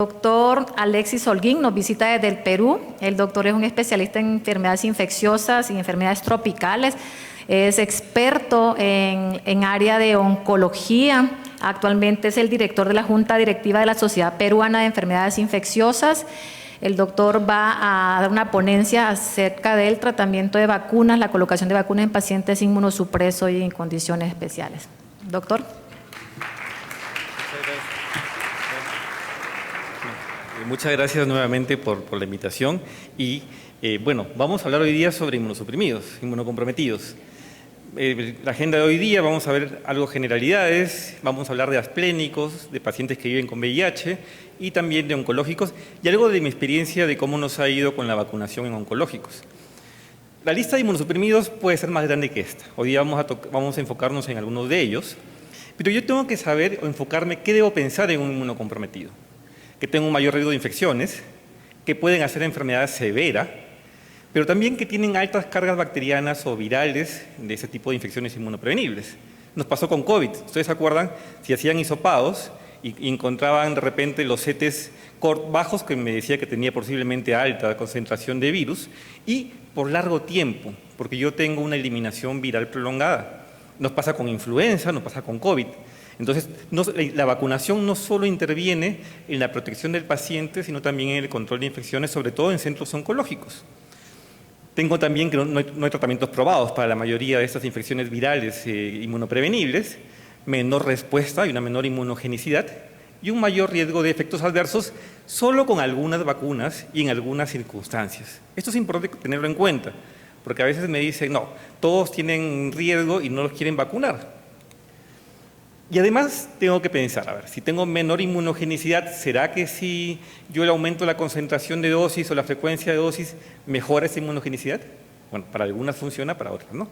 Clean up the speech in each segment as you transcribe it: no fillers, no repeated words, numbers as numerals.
doctor Alexis Holguín nos visita desde el Perú. El doctor es un especialista en enfermedades infecciosas y enfermedades tropicales. Es experto en área de oncología. Actualmente es el director de la Junta Directiva de la Sociedad Peruana de Enfermedades Infecciosas. El doctor va a dar una ponencia acerca del tratamiento de vacunas, la colocación de vacunas en pacientes inmunosupresos y en condiciones especiales. Doctor. Muchas gracias nuevamente por la invitación y bueno, vamos a hablar hoy día sobre inmunosuprimidos, inmunocomprometidos. La agenda de hoy día vamos a ver algo de generalidades, vamos a hablar de asplénicos, de pacientes que viven con VIH y también de oncológicos y algo de mi experiencia de cómo nos ha ido con la vacunación en oncológicos. La lista de inmunosuprimidos puede ser más grande que esta. Hoy día vamos a enfocarnos en algunos de ellos, pero yo tengo que saber o enfocarme qué debo pensar en un inmunocomprometido. Que tenga un mayor riesgo de infecciones, que pueden hacer enfermedad severa, pero también que tienen altas cargas bacterianas o virales de ese tipo de infecciones inmunoprevenibles. Nos pasó con COVID. ¿Ustedes se acuerdan? Si hacían hisopados y encontraban de repente los CTs bajos, que me decía que tenía posiblemente alta concentración de virus, y por largo tiempo, porque yo tengo una eliminación viral prolongada. Nos pasa con influenza, nos pasa con COVID. Entonces, la vacunación no solo interviene en la protección del paciente, sino también en el control de infecciones, sobre todo en centros oncológicos. Tengo también que no hay tratamientos probados para la mayoría de estas infecciones virales inmunoprevenibles, menor respuesta y una menor inmunogenicidad y un mayor riesgo de efectos adversos solo con algunas vacunas y en algunas circunstancias. Esto es importante tenerlo en cuenta, porque a veces me dicen, no, todos tienen riesgo y no los quieren vacunar. Y además tengo que pensar, a ver, si tengo menor inmunogenicidad, ¿será que si yo le aumento la concentración de dosis o la frecuencia de dosis, mejora esa inmunogenicidad? Bueno, para algunas funciona, para otras no.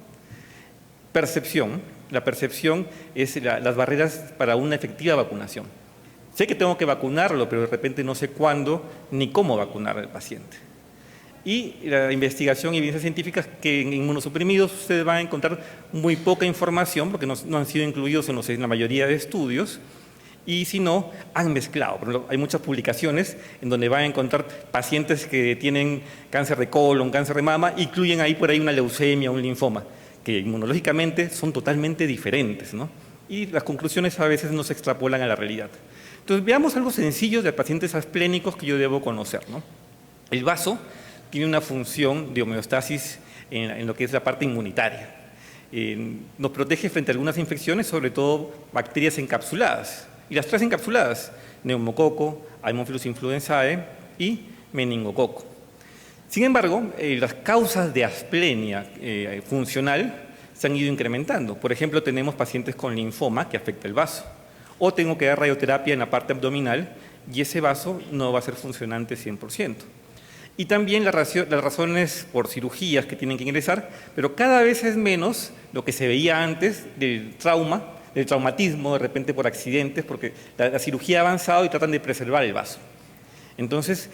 Percepción. La percepción es las barreras para una efectiva vacunación. Sé que tengo que vacunarlo, pero de repente no sé cuándo ni cómo vacunar al paciente. Y la investigación y evidencias científicas que en inmunosuprimidos ustedes van a encontrar muy poca información porque no han sido incluidos en la mayoría de estudios y si no, han mezclado. Por ejemplo, hay muchas publicaciones en donde van a encontrar pacientes que tienen cáncer de colon, cáncer de mama, incluyen ahí por ahí una leucemia, un linfoma, que inmunológicamente son totalmente diferentes, ¿no? Y las conclusiones a veces no se extrapolan a la realidad. Entonces veamos algo sencillo de pacientes asplénicos que yo debo conocer, ¿no? El vaso tiene una función de homeostasis en lo que es la parte inmunitaria. Nos protege frente a algunas infecciones, sobre todo bacterias encapsuladas. Y las tres encapsuladas, neumococo, Haemophilus influenzae y meningococo. Sin embargo, las causas de asplenia funcional se han ido incrementando. Por ejemplo, tenemos pacientes con linfoma que afecta el vaso. O tengo que dar radioterapia en la parte abdominal y ese vaso no va a ser funcionante 100%. Y también las razones por cirugías que tienen que ingresar, pero cada vez es menos lo que se veía antes del traumatismo, de repente por accidentes, porque la cirugía ha avanzado y tratan de preservar el vaso. Entonces,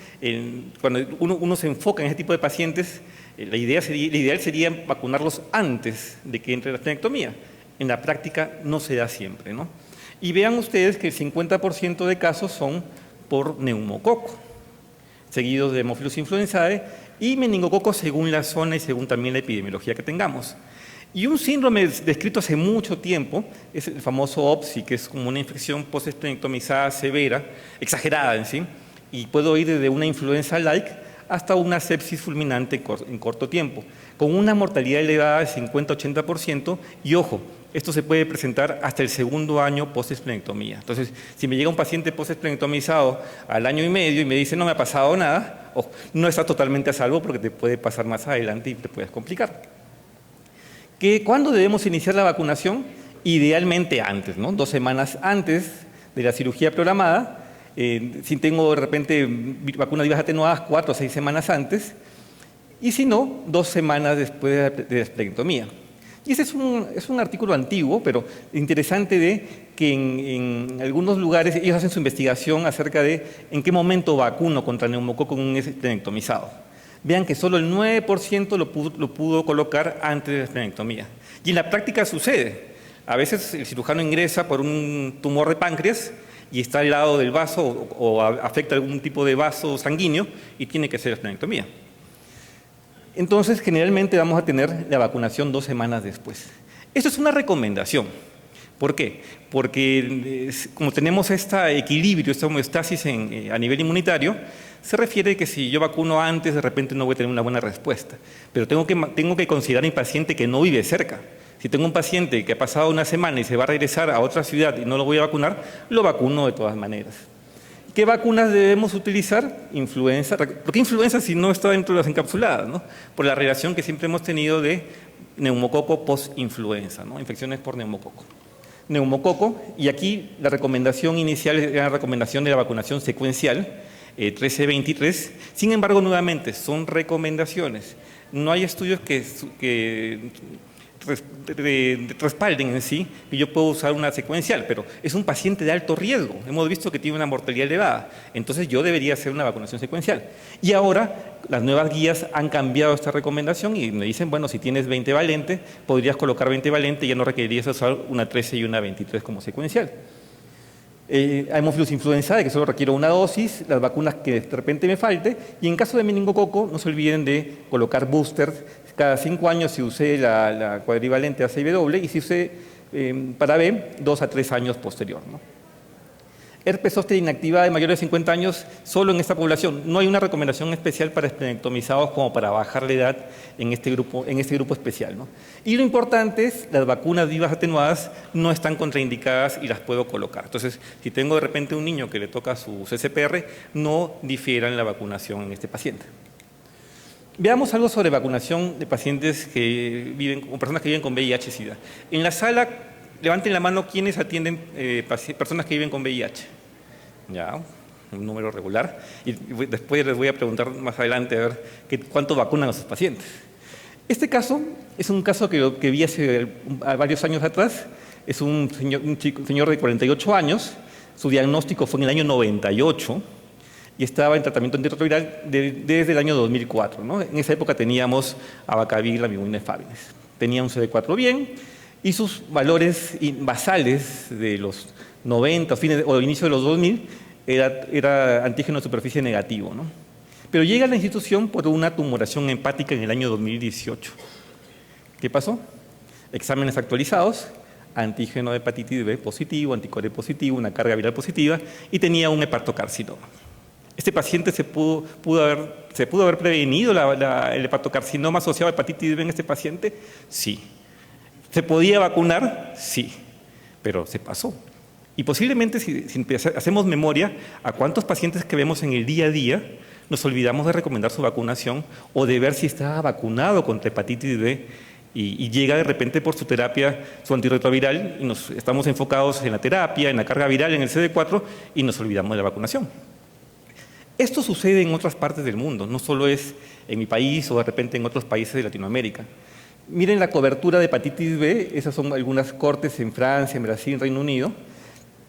cuando uno se enfoca en ese tipo de pacientes, la ideal sería vacunarlos antes de que entre la esplenectomía. En la práctica no se da siempre, ¿no? Y vean ustedes que el 50% de casos son por neumococo, seguidos de Haemophilus influenzae y meningococo según la zona y según también la epidemiología que tengamos. Y un síndrome descrito hace mucho tiempo es el famoso OPSI, que es como una infección post-esplenectomizada severa, exagerada en sí, y puedo ir desde una influenza-like hasta una sepsis fulminante en corto tiempo, con una mortalidad elevada de 50-80%, y ojo, esto se puede presentar hasta el segundo año post-esplenectomía. Entonces, si me llega un paciente post-esplenectomizado al año y medio y me dice no me ha pasado nada, ojo, no está totalmente a salvo porque te puede pasar más adelante y te puedes complicar. ¿Cuándo debemos iniciar la vacunación? Idealmente antes, ¿no? 2 semanas antes de la cirugía programada. Si tengo de repente vacunas vivas atenuadas, 4 o 6 semanas antes. Y si no, 2 semanas después de la esplenectomía. Y ese es un artículo antiguo, pero interesante de que en algunos lugares ellos hacen su investigación acerca de en qué momento vacuno contra neumococo en un esplenectomizado. Vean que solo el 9% lo pudo colocar antes de la esplenectomía. Y en la práctica sucede. A veces el cirujano ingresa por un tumor de páncreas y está al lado del vaso o afecta algún tipo de vaso sanguíneo y tiene que ser esplenectomía. Entonces, generalmente vamos a tener la vacunación 2 semanas después. Esto es una recomendación. ¿Por qué? Porque como tenemos este equilibrio, esta homeostasis a nivel inmunitario, se refiere que si yo vacuno antes, de repente no voy a tener una buena respuesta. Pero tengo que considerar a mi paciente que no vive cerca. Si tengo un paciente que ha pasado una semana y se va a regresar a otra ciudad y no lo voy a vacunar, lo vacuno de todas maneras. ¿Qué vacunas debemos utilizar? Influenza. ¿Por qué influenza si no está dentro de las encapsuladas, ¿no? Por la relación que siempre hemos tenido de neumococo post-influenza, ¿no? Infecciones por neumococo. Neumococo, y aquí la recomendación inicial era la recomendación de la vacunación secuencial, 13-23. Sin embargo, nuevamente, son recomendaciones. No hay estudios que respalden en sí que yo puedo usar una secuencial, pero es un paciente de alto riesgo. Hemos visto que tiene una mortalidad elevada, entonces yo debería hacer una vacunación secuencial. Y ahora las nuevas guías han cambiado esta recomendación y me dicen, bueno, si tienes 20 valente, podrías colocar 20 valente y ya no requerirías usar una 13 y una 23 como secuencial. Hay hemófilos influenza, de que solo requiero una dosis, las vacunas que de repente me falte, y en caso de meningococo, no se olviden de colocar boosters. Cada 5 años si usé la cuadrivalente A6W y si usé para B, 2 a 3 años posterior, ¿no? Herpes zóster inactivada de mayores de 50 años solo en esta población. No hay una recomendación especial para esplenectomizados como para bajar la edad en este grupo especial, ¿no? Y lo importante es, las vacunas vivas atenuadas no están contraindicadas y las puedo colocar. Entonces, si tengo de repente un niño que le toca su CCPR, no difieran la vacunación en este paciente. Veamos algo sobre vacunación de pacientes que viven, con personas que viven con VIH-Sida. En la sala, levanten la mano quienes atienden personas que viven con VIH. Ya, un número regular. Y después les voy a preguntar más adelante a ver cuánto vacunan a sus pacientes. Este caso es un caso que vi hace varios años atrás. Es un señor de 48 años. Su diagnóstico fue en el año 98. Y estaba en tratamiento antirretroviral desde el año 2004, ¿no? En esa época teníamos abacavir, lamivudina, fábines. Tenía un CD4 bien y sus valores basales de los 90 o inicio de los 2000 era antígeno de superficie negativo, ¿no? Pero llega a la institución por una tumoración hepática en el año 2018. ¿Qué pasó? Exámenes actualizados, antígeno de hepatitis B positivo, anticore positivo, una carga viral positiva y tenía un hepatocarcinoma. ¿Este paciente se pudo haber prevenido el hepatocarcinoma asociado a hepatitis B en este paciente? Sí. ¿Se podía vacunar? Sí. Pero se pasó. Y posiblemente, si hacemos memoria, a cuántos pacientes que vemos en el día a día nos olvidamos de recomendar su vacunación o de ver si estaba vacunado contra hepatitis B y llega de repente por su terapia, su antirretroviral, y estamos enfocados en la terapia, en la carga viral, en el CD4 y nos olvidamos de la vacunación. Esto sucede en otras partes del mundo, no solo es en mi país o de repente en otros países de Latinoamérica. Miren la cobertura de hepatitis B, esas son algunas cortes en Francia, en Brasil, en Reino Unido,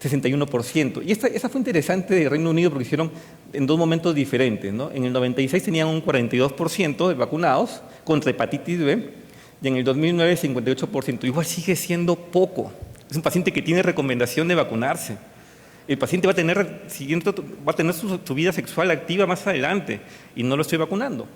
61%. Y esa fue interesante de Reino Unido porque hicieron en 2 momentos diferentes, ¿no? En el 96 tenían un 42% de vacunados contra hepatitis B y en el 2009 58%. Igual sigue siendo poco. Es un paciente que tiene recomendación de vacunarse. El paciente va a tener su vida sexual activa más adelante y no lo estoy vacunando.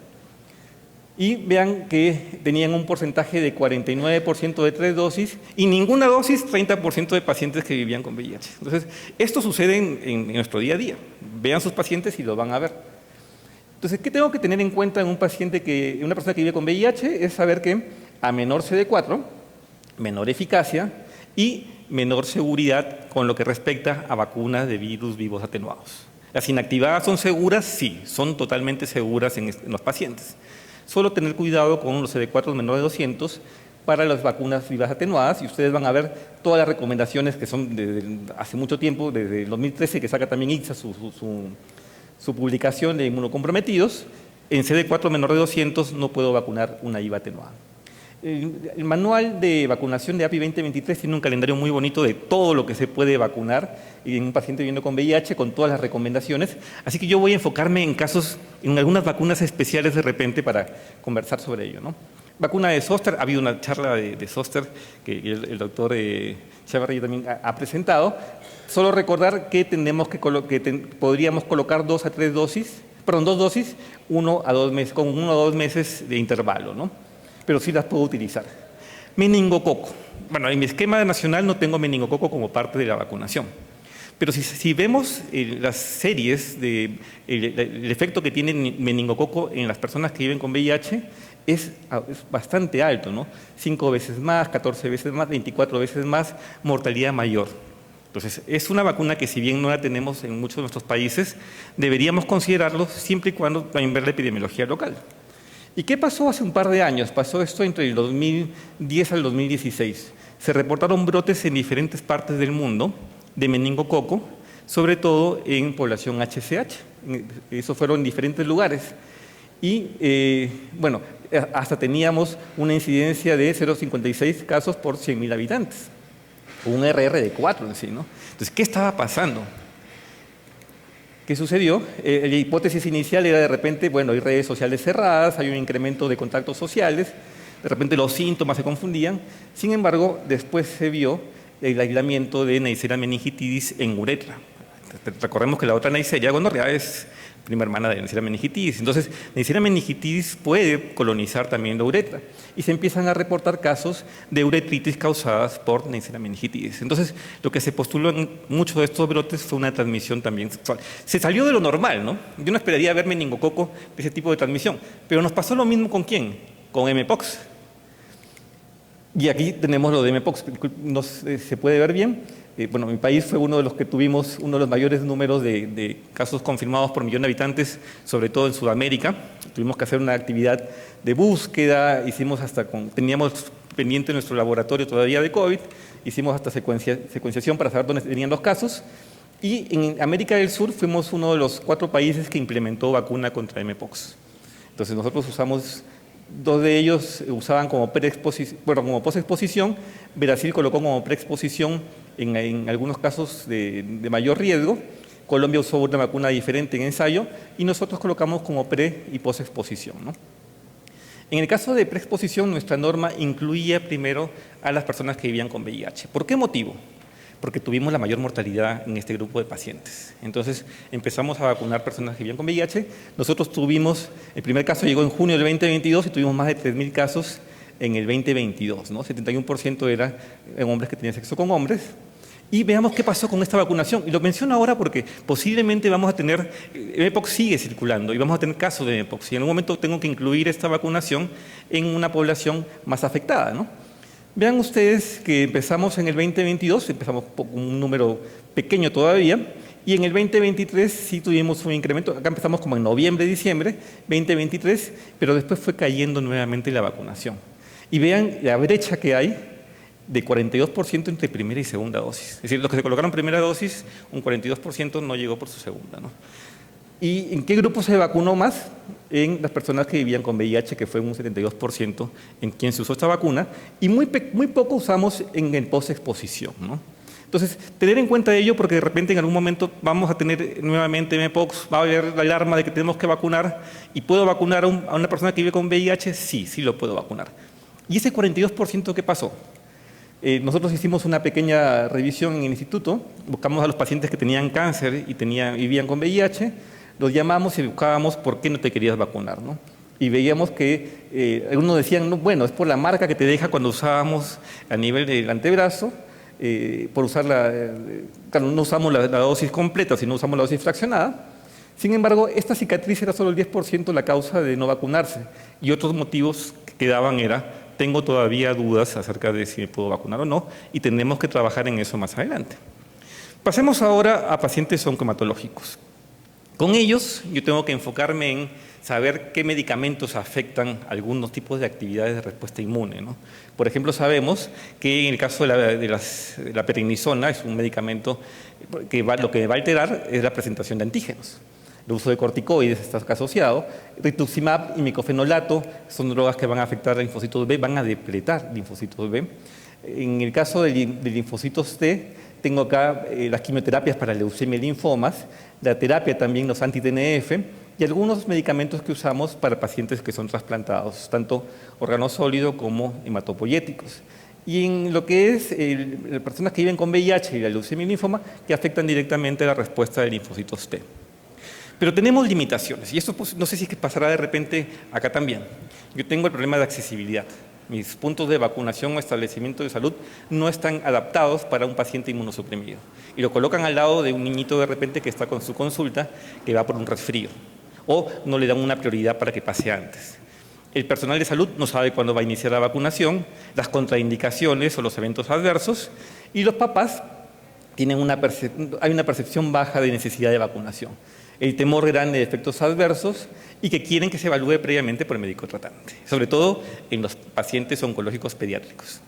Y vean que tenían un porcentaje de 49% de 3 dosis y ninguna dosis, 30% de pacientes que vivían con VIH. Entonces, esto sucede en nuestro día a día. Vean sus pacientes y lo van a ver. Entonces, ¿qué tengo que tener en cuenta en una persona que vive con VIH? Es saber que a menor CD4, menor eficacia y menor seguridad con lo que respecta a vacunas de virus vivos atenuados. ¿Las inactivadas son seguras? Sí, son totalmente seguras en los pacientes. Solo tener cuidado con los CD4 menores de 200 para las vacunas vivas atenuadas y ustedes van a ver todas las recomendaciones que son desde hace mucho tiempo, desde el 2013 que saca también ICSA su publicación de inmunocomprometidos. En CD4 menor de 200 no puedo vacunar una IVA atenuada. El manual de vacunación de API 2023 tiene un calendario muy bonito de todo lo que se puede vacunar en un paciente viviendo con VIH con todas las recomendaciones. Así que yo voy a enfocarme en algunas vacunas especiales de repente para conversar sobre ello, ¿no? Vacuna de zóster, ha habido una charla de zóster que el doctor Chavarri también ha presentado. Solo recordar que podríamos colocar 2 a 3 dosis, perdón, 2 dosis, 1 a 2 meses, con 1 a 2 meses de intervalo, ¿no? Pero sí las puedo utilizar. Meningococo. Bueno, en mi esquema nacional no tengo meningococo como parte de la vacunación. Pero si vemos las series el efecto que tiene meningococo en las personas que viven con VIH, es bastante alto, ¿no? 5 veces más, 14 veces más, 24 veces más, mortalidad mayor. Entonces, es una vacuna que si bien no la tenemos en muchos de nuestros países, deberíamos considerarlo siempre y cuando también ver la epidemiología local. ¿Y qué pasó hace un par de años? Pasó esto entre el 2010 al 2016. Se reportaron brotes en diferentes partes del mundo de meningococo, sobre todo en población HCH. Eso fueron en diferentes lugares. Y, bueno, hasta teníamos una incidencia de 0,56 casos por 100.000 habitantes. Un RR de 4 en sí, ¿no? Entonces, ¿qué estaba pasando? ¿Qué sucedió? La hipótesis inicial era de repente, bueno, hay redes sociales cerradas, hay un incremento de contactos sociales, de repente los síntomas se confundían. Sin embargo, después se vio el aislamiento de Neisseria meningitidis en uretra. Recordemos que la otra Neisseria gonorrea es prima hermana de Neisseria meningitidis. Entonces, Neisseria meningitidis puede colonizar también la uretra. Y se empiezan a reportar casos de uretritis causadas por Neisseria meningitidis. Entonces, lo que se postuló en muchos de estos brotes fue una transmisión también sexual. Se salió de lo normal, ¿no? Yo no esperaría ver meningococo de ese tipo de transmisión. Pero nos pasó lo mismo ¿con quién? Con mpox. Y aquí tenemos lo de mpox, se puede ver bien. Bueno, mi país fue uno de los que tuvimos uno de los mayores números de casos confirmados por millón de habitantes, sobre todo en Sudamérica. Tuvimos que hacer una actividad de búsqueda, teníamos pendiente nuestro laboratorio todavía de COVID, hicimos hasta secuenciación para saber dónde venían los casos. Y en América del Sur fuimos uno de los 4 países que implementó vacuna contra mpox. Entonces nosotros usamos... 2 de ellos usaban como como posexposición. Brasil colocó como preexposición en algunos casos de mayor riesgo. Colombia usó una vacuna diferente en ensayo y nosotros colocamos como pre y posexposición, ¿no? En el caso de preexposición, nuestra norma incluía primero a las personas que vivían con VIH. ¿Por qué motivo? Porque tuvimos la mayor mortalidad en este grupo de pacientes. Entonces, empezamos a vacunar personas que vivían con VIH. Nosotros tuvimos, el primer caso llegó en junio del 2022 y tuvimos más de 3.000 casos en el 2022, ¿no? 71% eran hombres que tenían sexo con hombres. Y veamos qué pasó con esta vacunación. Y lo menciono ahora porque posiblemente vamos a tener, mpox sigue circulando y vamos a tener casos de mpox. Y en algún momento tengo que incluir esta vacunación en una población más afectada, ¿no? Vean ustedes que empezamos en el 2022, empezamos con un número pequeño todavía, y en el 2023 sí tuvimos un incremento. Acá empezamos como en noviembre, diciembre, 2023, pero después fue cayendo nuevamente la vacunación. Y vean la brecha que hay de 42% entre primera y segunda dosis. Es decir, los que se colocaron primera dosis, un 42% no llegó por su segunda, ¿no? ¿Y en qué grupo se vacunó más? En las personas que vivían con VIH, que fue un 72% en quien se usó esta vacuna, y muy poco usamos en el post-exposición, ¿no? Entonces, tener en cuenta ello porque de repente en algún momento vamos a tener nuevamente mpox, va a haber la alarma de que tenemos que vacunar, y ¿puedo vacunar a una persona que vive con VIH? Sí lo puedo vacunar. ¿Y ese 42% qué pasó? Nosotros hicimos una pequeña revisión en el instituto, buscamos a los pacientes que tenían cáncer y vivían con VIH, los llamamos y buscábamos por qué no te querías vacunar, ¿no? Y veíamos que algunos decían, no, bueno, es por la marca que te deja cuando usábamos a nivel del antebrazo, por usar claro, no usamos la dosis completa, sino usamos la dosis fraccionada. Sin embargo, esta cicatriz era solo el 10% la causa de no vacunarse, y otros motivos que quedaban tengo todavía dudas acerca de si me puedo vacunar o no, y tenemos que trabajar en eso más adelante. Pasemos ahora a pacientes oncohematológicos. Con ellos, yo tengo que enfocarme en saber qué medicamentos afectan algunos tipos de actividades de respuesta inmune, ¿no? Por ejemplo, sabemos que en el caso de la prednisona, es un medicamento que lo que va a alterar es la presentación de antígenos. El uso de corticoides está asociado. Rituximab y micofenolato son drogas que van a afectar a linfocitos B, van a depletar linfocitos B. En el caso de linfocitos T, tengo acá las quimioterapias para leucemia y linfomas, la terapia también, los anti-TNF, y algunos medicamentos que usamos para pacientes que son trasplantados, tanto órgano sólido como hematopoyéticos. Y en lo que es personas que viven con VIH y la leucemia y linfoma, que afectan directamente la respuesta de linfocitos T. Pero tenemos limitaciones, y esto pues, no sé si es que pasará de repente acá también. Yo tengo el problema de accesibilidad. Mis puntos de vacunación o establecimiento de salud no están adaptados para un paciente inmunosuprimido. Y lo colocan al lado de un niñito de repente que está con su consulta, que va por un resfrío. O no le dan una prioridad para que pase antes. El personal de salud no sabe cuándo va a iniciar la vacunación, las contraindicaciones o los eventos adversos, y los papás tienen hay una percepción baja de necesidad de vacunación. El temor grande de efectos adversos y que quieren que se evalúe previamente por el médico tratante, sobre todo en los pacientes oncológicos pediátricos.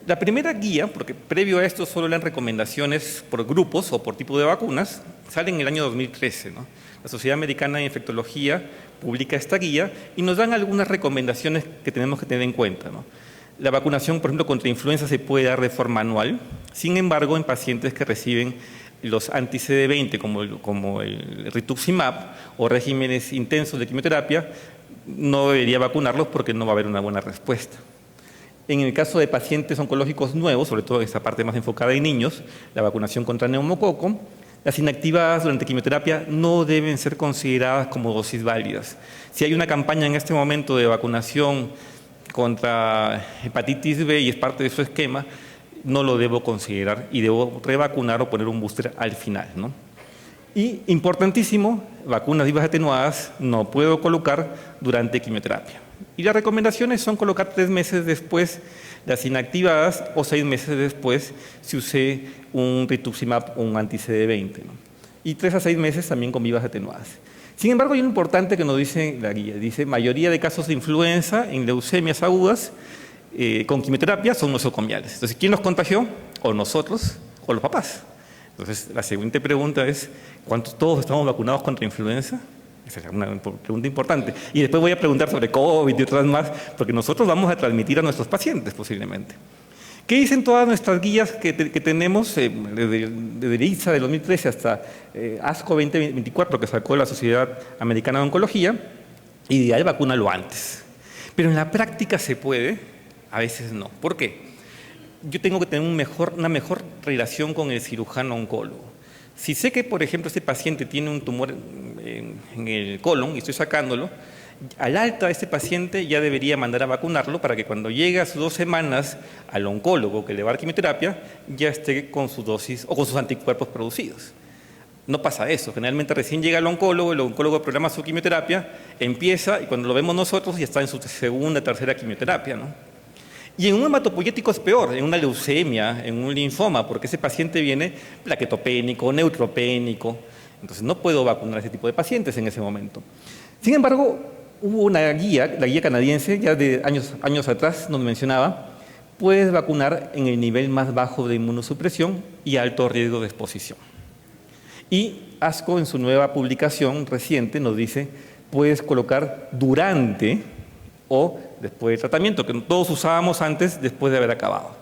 La primera guía, porque previo a esto solo eran recomendaciones por grupos o por tipo de vacunas, sale en el año 2013, ¿no? La Sociedad Americana de Infectología publica esta guía y nos dan algunas recomendaciones que tenemos que tener en cuenta, ¿no? La vacunación, por ejemplo, contra influenza se puede dar de forma anual, sin embargo, en pacientes que reciben los anti-CD20 como el rituximab o regímenes intensos de quimioterapia, no debería vacunarlos porque no va a haber una buena respuesta. En el caso de pacientes oncológicos nuevos, sobre todo esta parte más enfocada en niños, la vacunación contra neumococo, las inactivadas durante quimioterapia no deben ser consideradas como dosis válidas. Si hay una campaña en este momento de vacunación contra hepatitis B y es parte de su esquema, no lo debo considerar y debo revacunar o poner un booster al final, ¿no? Y importantísimo, vacunas vivas atenuadas no puedo colocar durante quimioterapia. Y las recomendaciones son colocar 3 meses después las inactivadas o 6 meses después si usé un rituximab o un anti-CD20, ¿no? Y 3 a 6 meses también con vivas atenuadas. Sin embargo, hay un importante que nos dice la guía. Dice, mayoría de casos de influenza en leucemias agudas con quimioterapia son nosocomiales. Entonces, ¿quién los contagió? O nosotros o los papás. Entonces, la siguiente pregunta es, ¿cuántos todos estamos vacunados contra influenza? Esa es una pregunta importante. Y después voy a preguntar sobre COVID y otras más, porque nosotros vamos a transmitir a nuestros pacientes posiblemente. ¿Qué dicen todas nuestras guías que tenemos desde ISA del 2013 hasta ASCO 2024 que sacó la Sociedad Americana de Oncología? Ideal, vacúnalo antes. Pero en la práctica se puede, a veces no. ¿Por qué? Yo tengo que tener una mejor relación con el cirujano oncólogo. Si sé que, por ejemplo, este paciente tiene un tumor en el colon y estoy sacándolo, al alta este paciente ya debería mandar a vacunarlo para que cuando llegue a sus 2 semanas al oncólogo que le va a dar quimioterapia, ya esté con su dosis o con sus anticuerpos producidos. No pasa eso. Generalmente recién llega el oncólogo programa su quimioterapia, empieza y cuando lo vemos nosotros ya está en su segunda, tercera quimioterapia, ¿no? Y en un hematopoyético es peor, en una leucemia, en un linfoma, porque ese paciente viene plaquetopénico, neutropénico. Entonces no puedo vacunar a ese tipo de pacientes en ese momento. Sin embargo, hubo una guía, la guía canadiense, ya de años atrás nos mencionaba, puedes vacunar en el nivel más bajo de inmunosupresión y alto riesgo de exposición. Y ASCO en su nueva publicación reciente nos dice, puedes colocar durante o después del tratamiento, que todos usábamos antes después de haber acabado.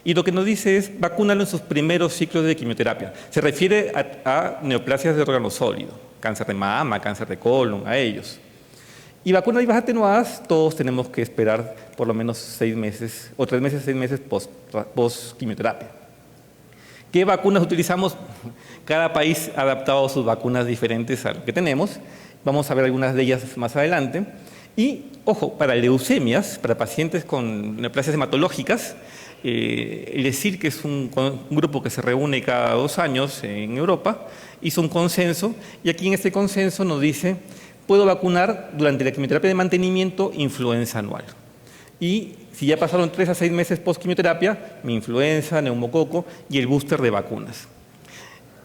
Y lo que nos dice es, vacúnalo en sus primeros ciclos de quimioterapia. Se refiere a neoplasias de órgano sólido, cáncer de mama, cáncer de colon, a ellos. Y vacunas vivas atenuadas, todos tenemos que esperar por lo menos 6 meses, o 3 meses, 6 meses post quimioterapia. ¿Qué vacunas utilizamos? Cada país ha adaptado sus vacunas diferentes a lo que tenemos. Vamos a ver algunas de ellas más adelante. Y, ojo, para leucemias, para pacientes con neoplasias hematológicas, el decir que es un grupo que se reúne cada 2 años en Europa, hizo un consenso, y aquí en este consenso nos dice, puedo vacunar durante la quimioterapia de mantenimiento influenza anual. Y si ya pasaron 3 a 6 meses post quimioterapia, mi influenza, neumococo y el booster de vacunas.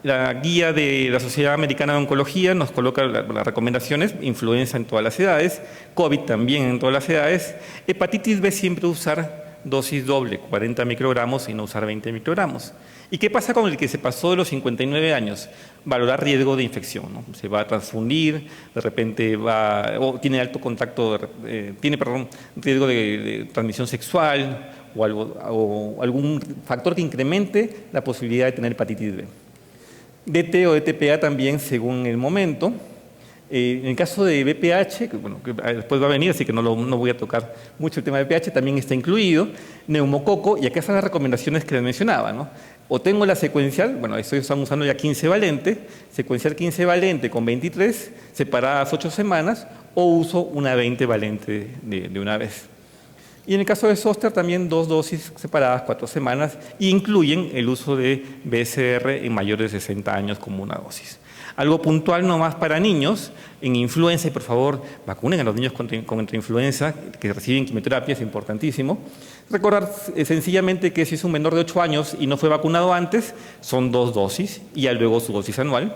La guía de la Sociedad Americana de Oncología nos coloca las recomendaciones, influenza en todas las edades, COVID también en todas las edades, hepatitis B siempre usar dosis doble, 40 microgramos y no usar 20 microgramos. ¿Y qué pasa con el que se pasó de los 59 años? Valorar riesgo de infección, ¿no? Se va a transfundir, de repente tiene alto contacto, tiene riesgo de transmisión sexual o algún factor que incremente la posibilidad de tener hepatitis B. DT o DTPA también según el momento. En el caso de BPH, que, bueno, que después va a venir, así que no voy a tocar mucho el tema de BPH, también está incluido, neumococo, y acá están las recomendaciones que les mencionaba, ¿no? O tengo la secuencial, bueno, esto estamos usando ya 15 valente, secuencial 15 valente con 23, separadas 8 semanas, o uso una 20 valente de una vez. Y en el caso de Zoster también 2 dosis separadas 4 semanas, e incluyen el uso de BCR en mayores de 60 años como una dosis. Algo puntual nomás para niños, en influenza, y por favor vacunen a los niños contra influenza que reciben quimioterapia, es importantísimo. Recordar sencillamente que si es un menor de 8 años y no fue vacunado antes, son 2 dosis y ya luego su dosis anual.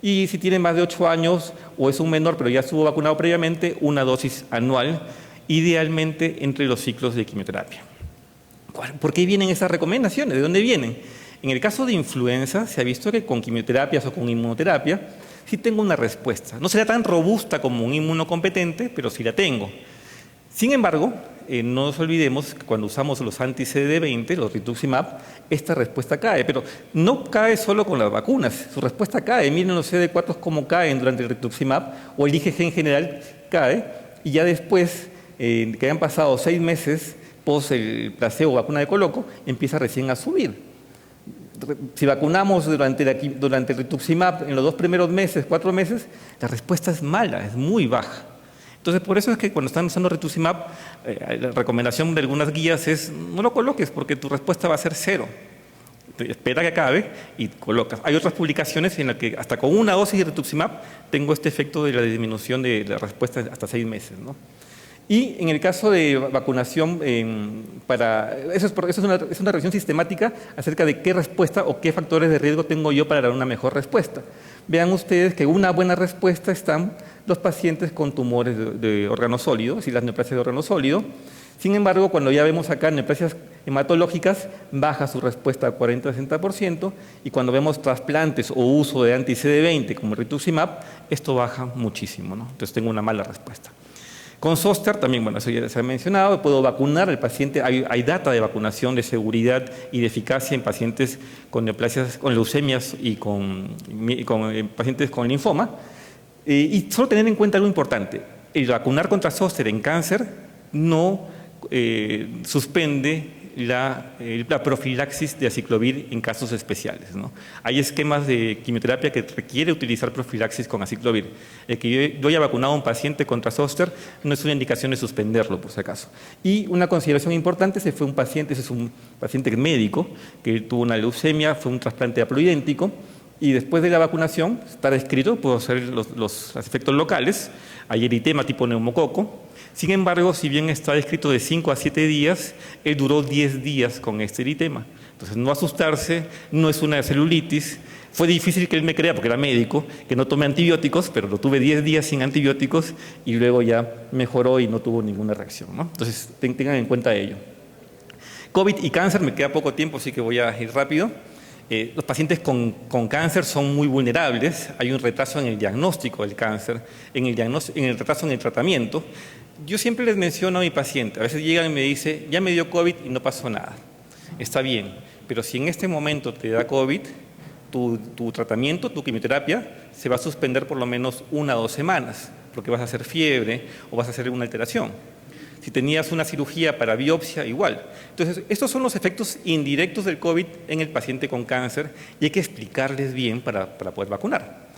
Y si tiene más de 8 años o es un menor pero ya estuvo vacunado previamente, una dosis anual, idealmente entre los ciclos de quimioterapia. ¿Por qué vienen esas recomendaciones? ¿De dónde vienen? En el caso de influenza se ha visto que con quimioterapias o con inmunoterapia sí tengo una respuesta. No será tan robusta como un inmunocompetente, pero sí la tengo. Sin embargo, no nos olvidemos que cuando usamos los anti-CD20, los rituximab, esta respuesta cae, pero no cae solo con las vacunas, su respuesta cae. Miren los CD4 cómo caen durante el rituximab, o el IgG en general cae, y ya después, que hayan pasado 6 meses post el placebo o vacuna de coloco, empieza recién a subir. Si vacunamos durante el rituximab en los 2 primeros meses, 4 meses, la respuesta es mala, es muy baja. Entonces, por eso es que cuando están usando rituximab, la recomendación de algunas guías es no lo coloques porque tu respuesta va a ser 0. Espera que acabe y colocas. Hay otras publicaciones en las que hasta con una dosis de rituximab tengo este efecto de la disminución de la respuesta hasta 6 meses, ¿no? Y en el caso de vacunación, eso es una revisión sistemática acerca de qué respuesta o qué factores de riesgo tengo yo para dar una mejor respuesta. Vean ustedes que una buena respuesta están los pacientes con tumores de órgano sólido, es decir, las neoplasias de órgano sólido. Sin embargo, cuando ya vemos acá neoplasias hematológicas, baja su respuesta a 40-60%, y cuando vemos trasplantes o uso de anti-CD20 como rituximab, esto baja muchísimo, ¿no? Entonces tengo una mala respuesta. Con Zoster también, bueno, eso ya se ha mencionado, puedo vacunar al paciente, hay data de vacunación de seguridad y de eficacia en pacientes con neoplasias, con leucemias y con pacientes con linfoma. Y solo tener en cuenta algo importante, el vacunar contra Zoster en cáncer no suspende la profilaxis de aciclovir en casos especiales, ¿no? Hay esquemas de quimioterapia que requiere utilizar profilaxis con aciclovir. El que yo haya vacunado a un paciente contra Zoster no es una indicación de suspenderlo, por si acaso. Y una consideración importante, ese es un paciente médico que tuvo una leucemia, fue un trasplante haploidéntico, y después de la vacunación, está descrito, puedo hacer los efectos locales, hay eritema tipo neumococo. Sin embargo, si bien está descrito de 5 a 7 días, él duró 10 días con este eritema. Entonces, no asustarse, no es una celulitis. Fue difícil que él me crea, porque era médico, que no tome antibióticos, pero lo tuve 10 días sin antibióticos y luego ya mejoró y no tuvo ninguna reacción, ¿no? Entonces, tengan en cuenta ello. COVID y cáncer, me queda poco tiempo, así que voy a ir rápido. Los pacientes con cáncer son muy vulnerables, hay un retraso en el diagnóstico del cáncer, en el retraso en el tratamiento. Yo siempre les menciono a mi paciente, a veces llegan y me dicen, ya me dio COVID y no pasó nada. Está bien, pero si en este momento te da COVID, tu tratamiento, tu quimioterapia, se va a suspender por lo menos 1 o 2 semanas, porque vas a hacer fiebre o vas a hacer una alteración. Si tenías una cirugía para biopsia, igual. Entonces, estos son los efectos indirectos del COVID en el paciente con cáncer y hay que explicarles bien para poder vacunar.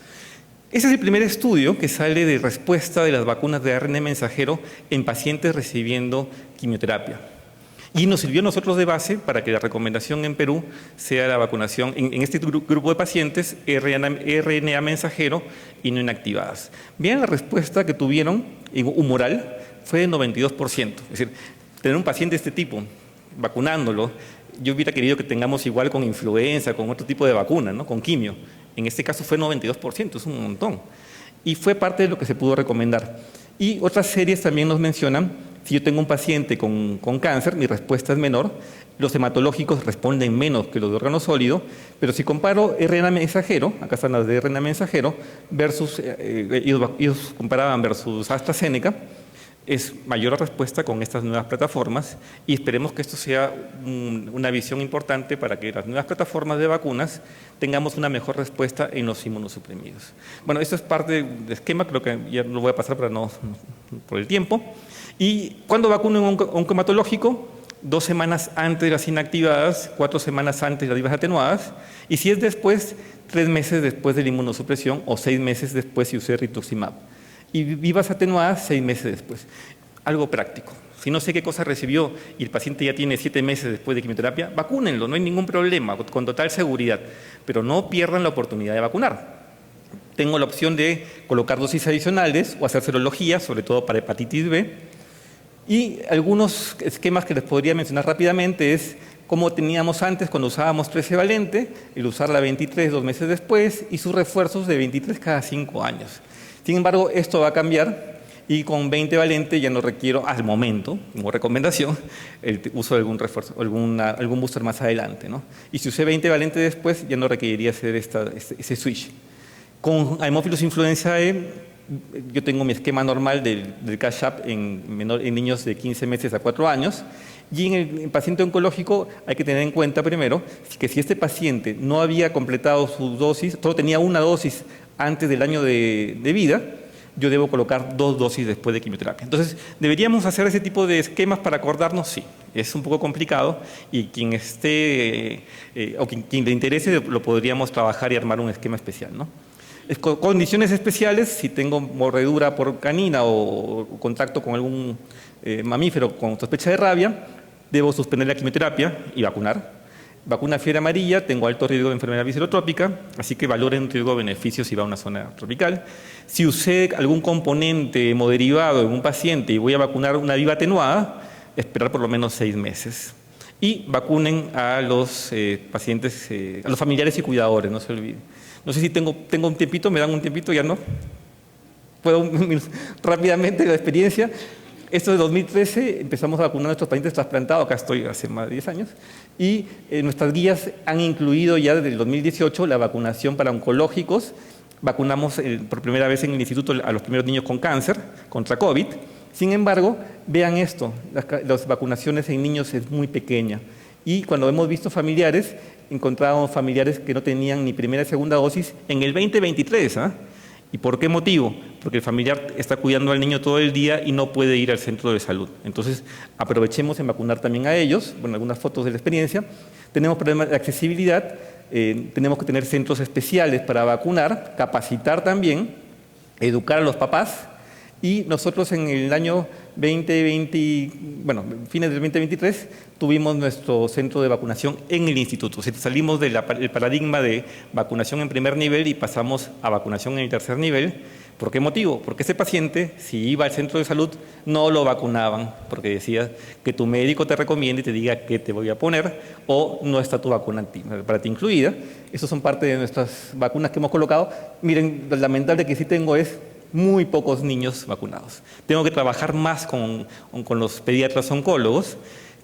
Ese es el primer estudio que sale de respuesta de las vacunas de ARN mensajero en pacientes recibiendo quimioterapia. Y nos sirvió a nosotros de base para que la recomendación en Perú sea la vacunación en este grupo de pacientes RNA mensajero y no inactivadas. Vean la respuesta que tuvieron humoral, fue de 92%. Es decir, tener un paciente de este tipo, vacunándolo, yo hubiera querido que tengamos igual con influenza, con otro tipo de vacuna, ¿no? Con quimio. En este caso fue 92%, es un montón. Y fue parte de lo que se pudo recomendar. Y otras series también nos mencionan, si yo tengo un paciente con cáncer, mi respuesta es menor, los hematológicos responden menos que los de órgano sólido, pero si comparo RNA mensajero, acá están las de RNA mensajero, versus, ellos comparaban versus AstraZeneca, es mayor respuesta con estas nuevas plataformas y esperemos que esto sea una visión importante para que las nuevas plataformas de vacunas tengamos una mejor respuesta en los inmunosuprimidos. Bueno, esto es parte del esquema, creo que ya lo voy a pasar por el tiempo. ¿Y cuándo vacuno en un oncohematológico? 2 semanas antes de las inactivadas, 4 semanas antes de las vivas atenuadas, y si es después, 3 meses después de la inmunosupresión o 6 meses después si usé rituximab. Y vivas atenuadas 6 meses después. Algo práctico. Si no sé qué cosa recibió y el paciente ya tiene 7 meses después de quimioterapia, vacúnenlo, no hay ningún problema, con total seguridad, pero no pierdan la oportunidad de vacunar. Tengo la opción de colocar dosis adicionales o hacer serología, sobre todo para hepatitis B. Y algunos esquemas que les podría mencionar rápidamente es como teníamos antes cuando usábamos 13 valente, el usar la 23 2 meses después y sus refuerzos de 23 cada 5 años. Sin embargo, esto va a cambiar y con 20 valente ya no requiero, al momento, como recomendación, el uso de algún refuerzo, algún booster más adelante, ¿no? Y si usé 20 valente después, ya no requeriría hacer ese switch. Con Haemophilus influenzae, yo tengo mi esquema normal del catch-up en niños de 15 meses a 4 años, y en el paciente oncológico hay que tener en cuenta primero que si este paciente no había completado su dosis, solo tenía una dosis antes del año de vida, yo debo colocar 2 dosis después de quimioterapia. Entonces, ¿deberíamos hacer ese tipo de esquemas para acordarnos? Sí, es un poco complicado y quien esté o quien le interese lo podríamos trabajar y armar un esquema especial, ¿no? Condiciones especiales, si tengo mordedura por canina o contacto con algún mamífero con sospecha de rabia, debo suspender la quimioterapia y vacunar. Vacuna fiebre amarilla, tengo alto riesgo de enfermedad viscerotrópica, así que valoren riesgo-beneficio si va a una zona tropical. Si usé algún componente hemoderivado en un paciente y voy a vacunar una viva atenuada, esperar por lo menos 6 meses. Y vacunen a los pacientes, a los familiares y cuidadores, no se olviden. No sé si tengo un tiempito, me dan un tiempito, ya no. Puedo rápidamente la experiencia. Esto de 2013 empezamos a vacunar a nuestros pacientes trasplantados, acá estoy hace más de 10 años, y nuestras guías han incluido ya desde el 2018 la vacunación para oncológicos. Vacunamos por primera vez en el instituto a los primeros niños con cáncer contra COVID. Sin embargo, vean esto, las vacunaciones en niños es muy pequeña. Y cuando hemos visto familiares, encontrábamos familiares que no tenían ni primera ni segunda dosis en el 2023. ¿Y por qué motivo? Porque el familiar está cuidando al niño todo el día y no puede ir al centro de salud. Entonces, aprovechemos en vacunar también a ellos. Bueno, algunas fotos de la experiencia. Tenemos problemas de accesibilidad, tenemos que tener centros especiales para vacunar, capacitar también, educar a los papás. Y nosotros en el año 2020, bueno, fines del 2023, tuvimos nuestro centro de vacunación en el instituto. O sea, salimos del paradigma de vacunación en primer nivel y pasamos a vacunación en el tercer nivel. ¿Por qué motivo? Porque ese paciente, si iba al centro de salud, no lo vacunaban, porque decía que tu médico te recomiende y te diga qué te voy a poner, o no está tu vacuna para ti incluida. Esas son parte de nuestras vacunas que hemos colocado. Miren, lo lamentable que sí tengo es muy pocos niños vacunados. Tengo que trabajar más con los pediatras oncólogos,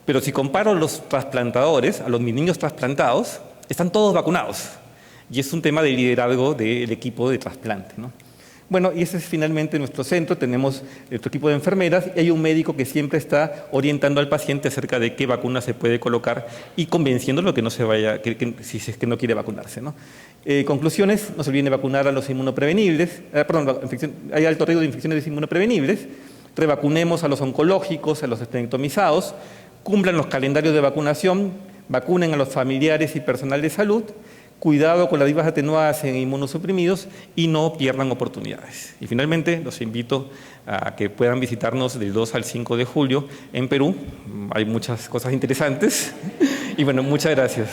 pero si comparo los trasplantadores, a mis niños trasplantados, están todos vacunados. Y es un tema de liderazgo del equipo de trasplante, ¿no? Bueno, y ese es finalmente nuestro centro. Tenemos nuestro equipo de enfermeras y hay un médico que siempre está orientando al paciente acerca de qué vacuna se puede colocar y convenciéndolo que no se vaya, si es que no quiere vacunarse, ¿no? Conclusiones, no se olviden de vacunar a los inmunoprevenibles, hay alto riesgo de infecciones inmunoprevenibles, revacunemos a los oncológicos, a los esplenectomizados, cumplan los calendarios de vacunación, vacunen a los familiares y personal de salud, cuidado con las vivas atenuadas en inmunosuprimidos y no pierdan oportunidades. Y finalmente los invito a que puedan visitarnos del 2 al 5 de julio en Perú. Hay muchas cosas interesantes y bueno, muchas gracias.